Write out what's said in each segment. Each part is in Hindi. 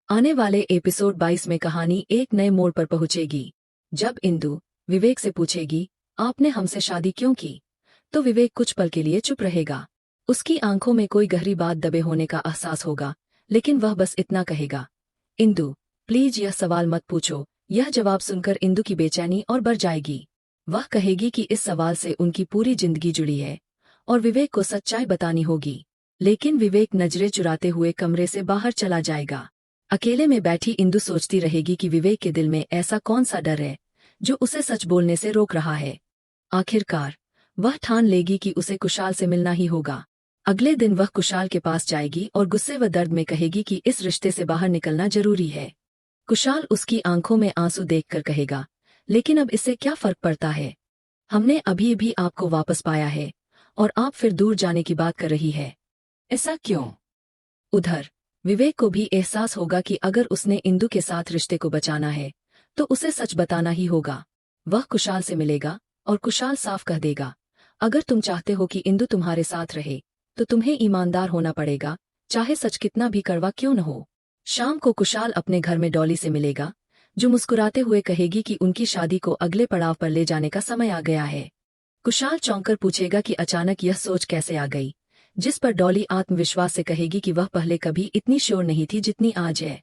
आने वाले एपिसोड 22 में कहानी एक नए मोड़ पर पहुंचेगी। जब इंदु विवेक से पूछेगी, आपने हमसे शादी क्यों की? तो विवेक कुछ पल के लिए चुप रहेगा। उसकी आंखों में कोई गहरी बात दबे होने का एहसास होगा, लेकिन वह बस इतना कहेगा, इंदु प्लीज यह सवाल मत पूछो। यह जवाब सुनकर इंदु की बेचैनी और बढ़ जाएगी। वह कहेगी कि इस सवाल से उनकी पूरी जिंदगी जुड़ी है और विवेक को सच्चाई बतानी होगी। लेकिन विवेक नजरें चुराते हुए कमरे से बाहर चला जाएगा। अकेले में बैठी इंदु सोचती रहेगी कि विवेक के दिल में ऐसा कौन सा डर है जो उसे सच बोलने से रोक रहा है। आखिरकार वह ठान लेगी कि उसे कुशाल से मिलना ही होगा। अगले दिन वह कुशाल के पास जाएगी और गुस्से व दर्द में कहेगी कि इस रिश्ते से बाहर निकलना जरूरी है। कुशाल उसकी आंखों में आंसू देखकर कहेगा, लेकिन अब इससे क्या फर्क पड़ता है? हमने अभी भी आपको वापस पाया है और आप फिर दूर जाने की बात कर रही है। ऐसा क्यों? उधर विवेक को भी एहसास होगा कि अगर उसने इंदु के साथ रिश्ते को बचाना है तो उसे सच बताना ही होगा। वह कुशाल से मिलेगा और कुशाल साफ कह देगा, अगर तुम चाहते हो कि इंदु तुम्हारे साथ रहे तो तुम्हें ईमानदार होना पड़ेगा, चाहे सच कितना भी कड़वा क्यों न हो। शाम को कुशाल अपने घर में डॉली से मिलेगा, जो मुस्कुराते हुए कहेगी कि उनकी शादी को अगले पड़ाव पर ले जाने का समय आ गया है। कुशाल चौंककर पूछेगा कि अचानक यह सोच कैसे आ गई, जिस पर डॉली आत्मविश्वास से कहेगी कि वह पहले कभी इतनी श्योर नहीं थी जितनी आज है।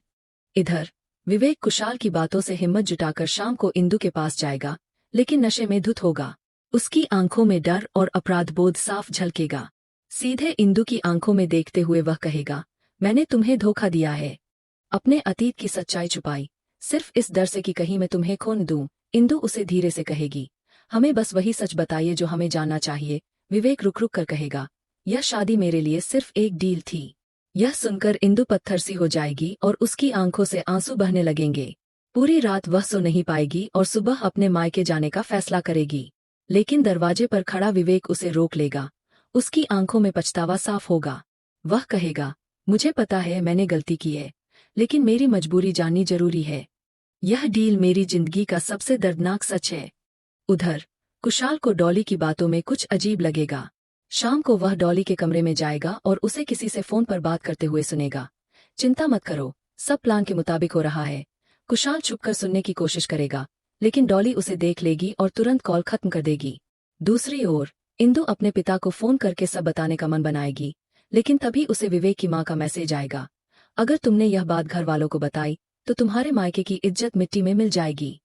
इधर विवेक कुशाल की बातों से हिम्मत जुटाकर शाम को इंदु के पास जाएगा, लेकिन नशे में धुत होगा। उसकी आंखों में डर और अपराध बोध साफ झलकेगा। सीधे इंदु की आंखों में देखते हुए वह कहेगा, मैंने तुम्हें धोखा दिया है, अपने अतीत की सच्चाई छुपाई, सिर्फ इस डर से कि कहीं मैं तुम्हें खो न दूं। इंदु उसे धीरे से कहेगी, हमें बस वही सच बताइए जो हमें जानना चाहिए। विवेक रुक रुक कर कहेगा, यह शादी मेरे लिए सिर्फ एक डील थी। यह सुनकर इंदु पत्थर सी हो जाएगी और उसकी आंखों से आंसू बहने लगेंगे। पूरी रात वह सो नहीं पाएगी और सुबह अपने मायके जाने का फैसला करेगी। लेकिन दरवाजे पर खड़ा विवेक उसे रोक लेगा। उसकी आंखों में पछतावा साफ होगा। वह कहेगा, मुझे पता है मैंने गलती की है, लेकिन मेरी मजबूरी जाननी जरूरी है। यह डील मेरी जिंदगी का सबसे दर्दनाक सच है। उधर कुशाल को डॉली की बातों में कुछ अजीब लगेगा। शाम को वह डॉली के कमरे में जाएगा और उसे किसी से फोन पर बात करते हुए सुनेगा। चिंता मत करो, सब प्लान के मुताबिक हो रहा है। कुशाल छुपकर सुनने की कोशिश करेगा, लेकिन डॉली उसे देख लेगी और तुरंत कॉल खत्म कर देगी। दूसरी ओर इंदु अपने पिता को फोन करके सब बताने का मन बनाएगी, लेकिन तभी उसे विवेक की मां का मैसेज आएगा, अगर तुमने यह बात घर वालों को बताई तो तुम्हारे मायके की इज्जत मिट्टी में मिल जाएगी।